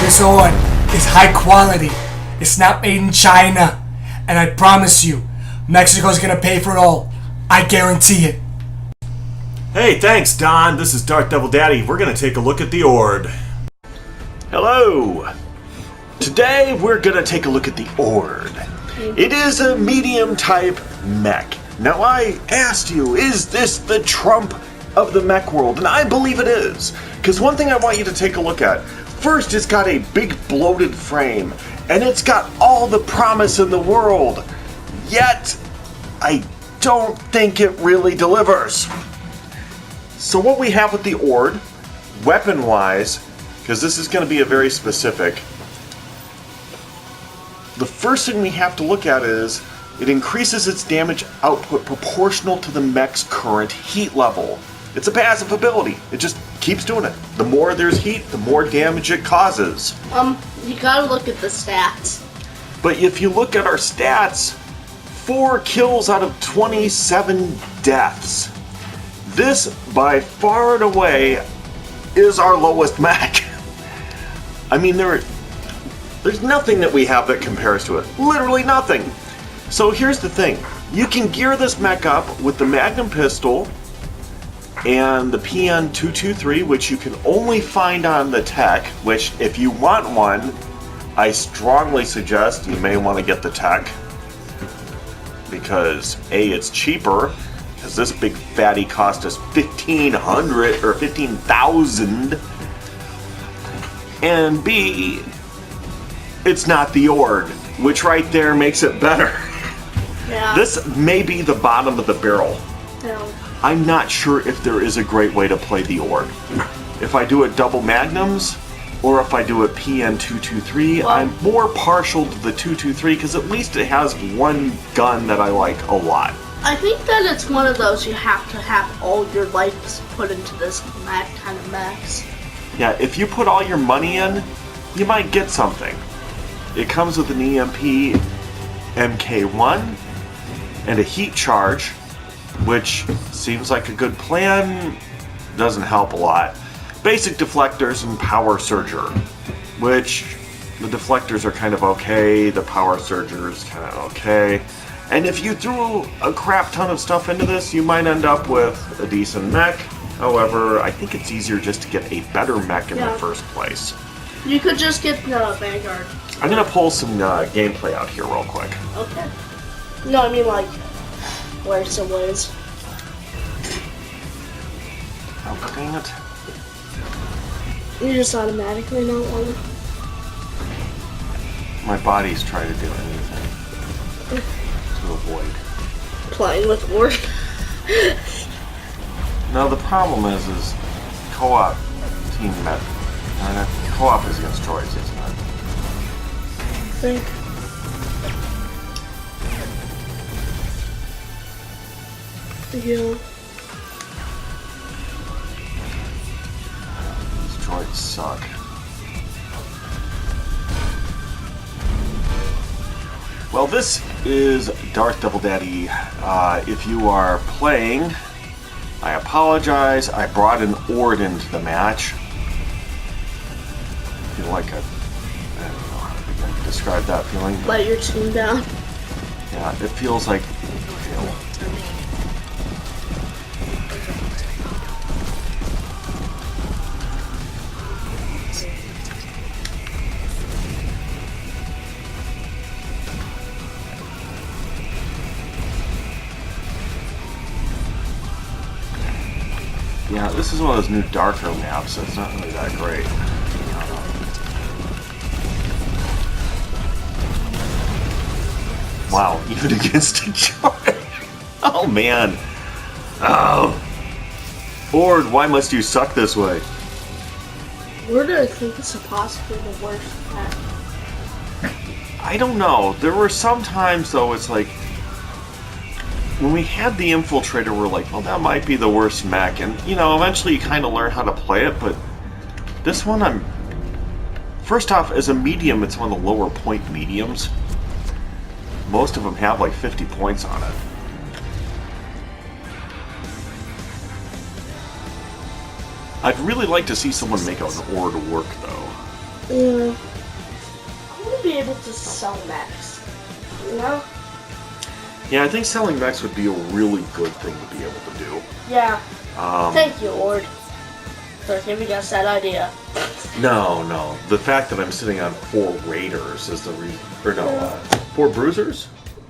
This ore is high quality. It's not made in China. And I promise you, Mexico's gonna pay for it all. I guarantee it. Hey, thanks, Don. This is Dark Devil Daddy. We're gonna take a look at the Ord. Hello. Today we're gonna take a look at the Ord. It is a medium type mech. Now I asked you, is this the Trump of the mech world? And I believe it is. Because one thing I want you to take a look at. First, it's got a big bloated frame. And it's got all the promise in the world. Yet, I don't think it really delivers. So what we have with the Ord, weapon-wise, because this is going to be a very specific, the first thing we have to look at is it increases its damage output proportional to the mech's current heat level. It's a passive ability. It just keeps doing it. The more there's heat, the more damage it causes. You gotta look at the stats. But if you look at our stats, 4 kills out of 27 deaths. This, by far and away, is our lowest mech. I mean, there's nothing that we have that compares to it. Literally nothing. So here's the thing. You can gear this mech up with the Magnum pistol and the PN223, which you can only find on the tech, which if you want one, I strongly suggest you may want to get the tech. Because A, it's cheaper, because this big fatty cost us $1,500 or $15,000. And B, it's not the Ord, which right there makes it better. Yeah. This may be the bottom of the barrel. Yeah. I'm not sure if there is a great way to play the Ord. If I do it double magnums, or if I do it PN223, well, I'm more partial to the 223 because at least it has one gun that I like a lot. I think that it's one of those you have to have all your life put into this kind of mechs. Yeah, if you put all your money in, you might get something. It comes with an EMP MK1 and a heat charge, which seems like a good plan, doesn't help a lot. Basic deflectors and power surger, which the deflectors are kind of okay, the power surger is kind of okay. And if you threw a crap ton of stuff into this, you might end up with a decent mech. However, I think it's easier just to get a better mech in the first place. You could just get the Vanguard. I'm going to pull some gameplay out here real quick. Okay. No, I mean like, where's the ways? Oh, dang it. You just automatically not want to. My body's trying to do anything to avoid Playing with Ord. No, the problem is co-op team met. Co-op is against droids, isn't it? I think. Yeah. These droids suck. Well, this is Dark Devil Daddy. If you are playing, I apologize. I brought an Ord into the match. I feel like I don't know how to begin to describe that feeling. Let your team down. Yeah, it feels like yeah, this is one of those new darker maps, so it's not really that great. Wow, even against a droid. Oh man. Oh. Ord, why must you suck this way? Where do I think is possibly the worst mech? I don't know. There were some times though it's like when we had the Infiltrator, we're like, well, that might be the worst mech, and you know, eventually you kind of learn how to play it. But this one, first off, as a medium, it's one of the lower point mediums. Most of them have like 50 points on it. I'd really like to see someone make an Ord work, though. I want to be able to sell mechs. You know? Yeah, I think selling mechs would be a really good thing to be able to do. Yeah. Thank you, Lord, for giving us that idea. No. The fact that I'm sitting on 4 raiders is the reason. Or no, 4 bruisers?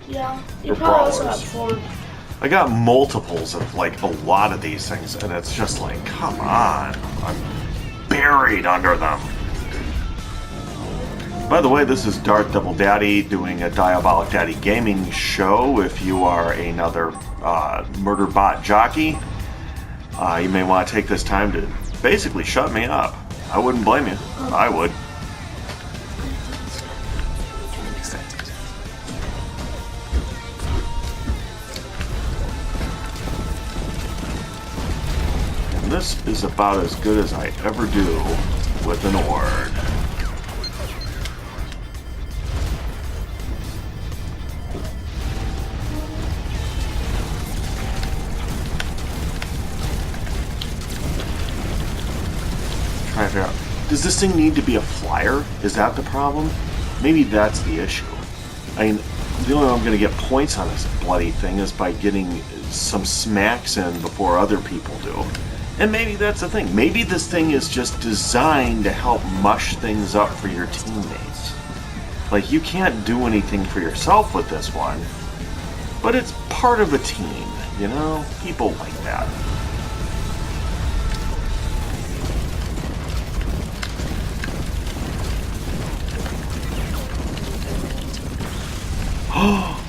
Yeah. You Or probably also brawlers. have 4. I got multiples of like a lot of these things, and it's just like, come on. I'm buried under them. By the way, this is Darth Double Daddy doing a Diabolic Daddy gaming show. If you are another murder bot jockey, you may want to take this time to basically shut me up. I wouldn't blame you. I would. And this is about as good as I ever do with an Ord. Trying to figure out, does this thing need to be a flyer? Is that the problem? Maybe that's the issue. I mean, the only way I'm going to get points on this bloody thing is by getting some smacks in before other people do. And maybe that's the thing. Maybe this thing is just designed to help mush things up for your teammates. Like, you can't do anything for yourself with this one, but it's part of a team, you know? People like that.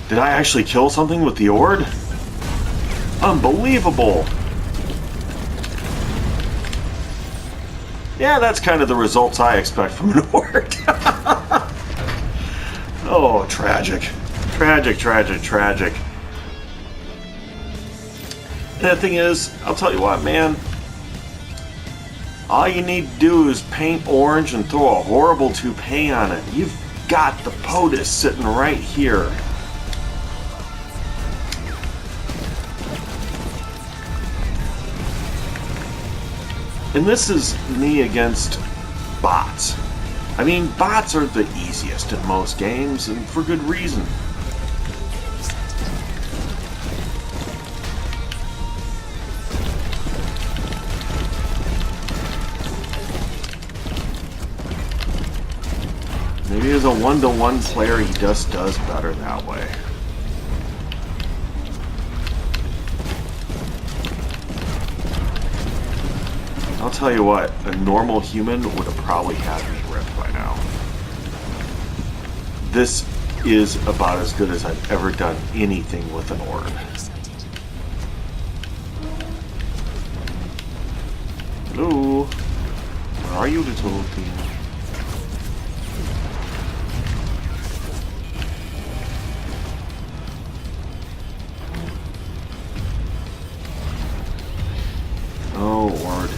Did I actually kill something with the Ord? Unbelievable! Yeah, that's kind of the results I expect from an Ord. Oh, tragic. Tragic. And the thing is, I'll tell you what, man. All you need to do is paint orange and throw a horrible toupee on it. You've got the POTUS sitting right here. And this is me against bots. I mean, bots are the easiest in most games, and for good reason. Maybe as a one-to-one player, he just does better that way. I'll tell you what, a normal human would have probably had me ripped by now. This is about as good as I've ever done anything with an Ord. Hello? Where are you, little thing? Oh, Ord.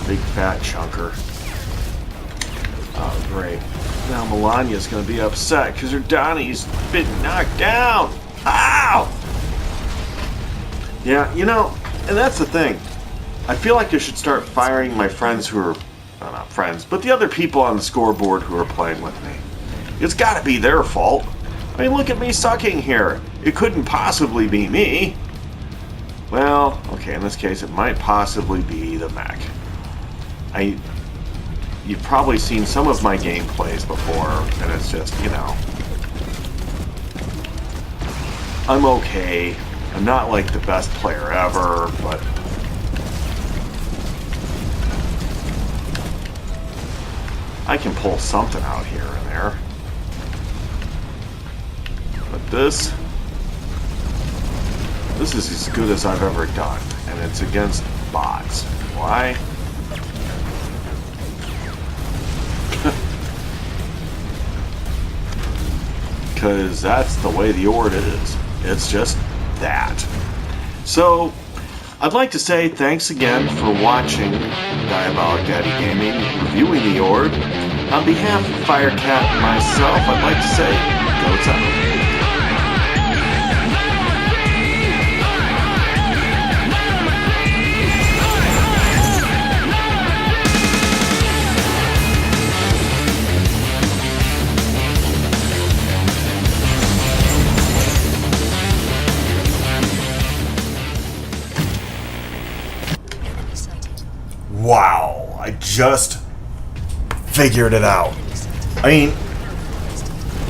Big fat chunker. Oh, great. Now Melania's gonna be upset because her Donnie's been knocked down. Ow! Yeah, you know, and that's the thing. I feel like I should start firing my friends who are, well, not friends, but the other people on the scoreboard who are playing with me. It's gotta be their fault. I mean, look at me sucking here. It couldn't possibly be me. Well, okay, in this case, it might possibly be the mech. You've probably seen some of my gameplays before, and it's just, you know, I'm okay. I'm not like the best player ever, but I can pull something out here and there. But this is as good as I've ever done, and it's against bots. Why? Because that's the way the Ord is. It's just that. So, I'd like to say thanks again for watching Diabolic Daddy Gaming reviewing the Ord. On behalf of Firecat and myself, I'd like to say, goats out. Wow, I just figured it out. I mean,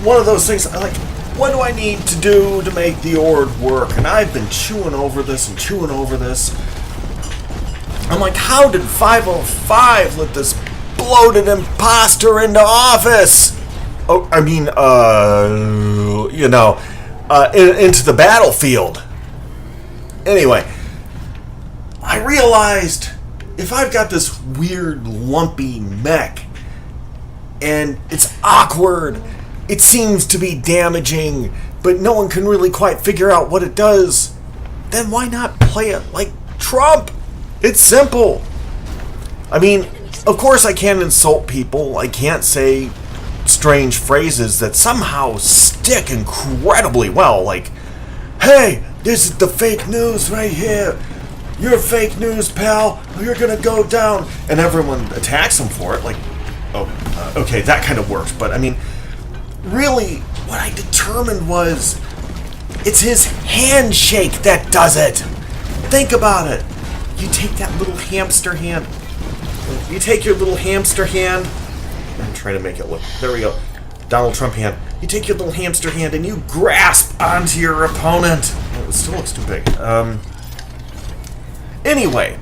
one of those things, like, what do I need to do to make the Ord work? And I've been chewing over this and chewing over this. I'm like, how did 505 let this bloated imposter into office? Oh, I mean, into the battlefield. Anyway, I realized if I've got this weird lumpy mech and it's awkward, it seems to be damaging, but no one can really quite figure out what it does, then why not play it like Trump? It's simple. I mean, of course I can't insult people. I can't say strange phrases that somehow stick incredibly well, like, hey, this is the fake news right here. You're fake news, pal. You're gonna go down. And everyone attacks him for it, like, okay, that kind of works. But I mean, really, what I determined was it's his handshake that does it. Think about it. You take that little hamster hand. You take your little hamster hand. I'm trying to make it look. There we go. Donald Trump hand. You take your little hamster hand and you grasp onto your opponent. Oh, it still looks too big. Anyway,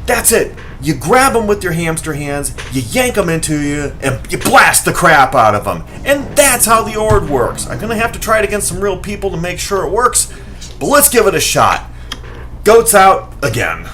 that's it. You grab them with your hamster hands, you yank them into you, and you blast the crap out of them. And that's how the Ord works. I'm going to have to try it against some real people to make sure it works, but let's give it a shot. Goats out again.